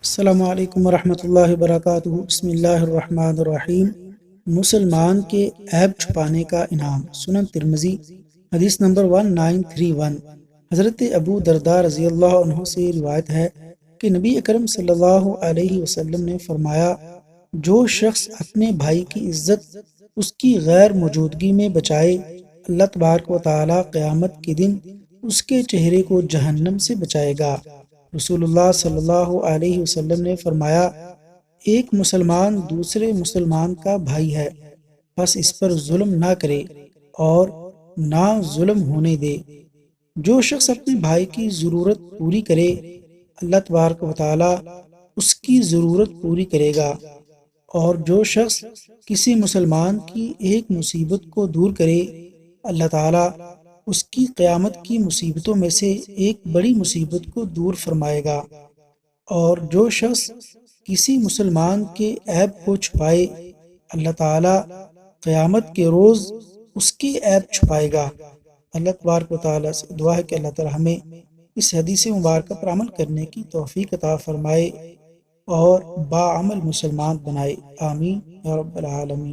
السلام علیکم ورحمۃ اللہ وبرکاتہ۔ بسم اللہ الرحمن الرحیم۔ مسلمان کے عیب چھپانے کا انعام۔ سنن ترمذی حدیث نمبر 1931۔ حضرت ابو درداء رضی اللہ عنہ سے روایت ہے کہ نبی اکرم صلی اللہ علیہ وسلم نے فرمایا، جو شخص اپنے بھائی کی عزت اس کی غیر موجودگی میں بچائے، اللہ تبارک و تعالی قیامت کے دن اس کے چہرے کو جہنم سے بچائے گا۔ رسول اللہ صلی اللہ علیہ وسلم نے فرمایا، ایک مسلمان دوسرے مسلمان کا بھائی ہے، بس اس پر ظلم نہ کرے اور نہ ظلم ہونے دے۔ جو شخص اپنے بھائی کی ضرورت پوری کرے، اللہ تبارک و تعالی اس کی ضرورت پوری کرے گا، اور جو شخص کسی مسلمان کی ایک مصیبت کو دور کرے، اللہ تعالی اس کی قیامت کی مصیبتوں میں سے ایک بڑی مصیبت کو دور فرمائے گا، اور جو شخص کسی مسلمان کے عیب کو چھپائے، اللہ تعالی قیامت کے روز اس کی عیب چھپائے گا۔ اللہ تبارک و تعالیٰ سے دعا ہے کہ اللہ تعالی ہمیں اس حدیث مبارکہ پر عمل کرنے کی توفیق عطا فرمائے اور باعمل مسلمان بنائے۔ آمین یا رب العالمین۔